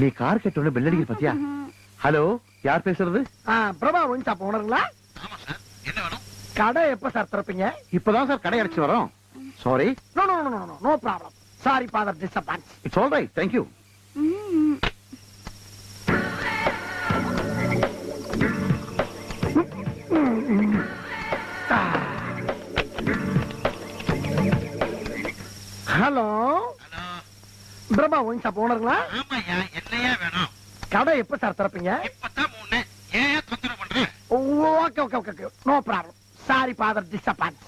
நீ கார் கேட்டோன்னு பெல் அடிக்கிற பத்தியா? ஹலோ, யார் பேசுறது? பிரபா ஒயின் ஷாப் ஓனருங்களா? ஆமா சார், என்ன வேணும்? கடை எப்ப சார் திறப்பீங்க? இப்பதான் சார் கடை அடைச்சு வரோம். Sorry. No problem. Sorry father disappoints. It's all right, thank you. Hello, Prabha wine shop ஓனருங்களா? ஆமாய்யா, என்னையா வேணும்? கடை எப்ப சார் திறப்பீங்க? இப்பதான் 3. ஏன் தொந்தரவு பண்ற? Okay no problem. Sorry father disappoints.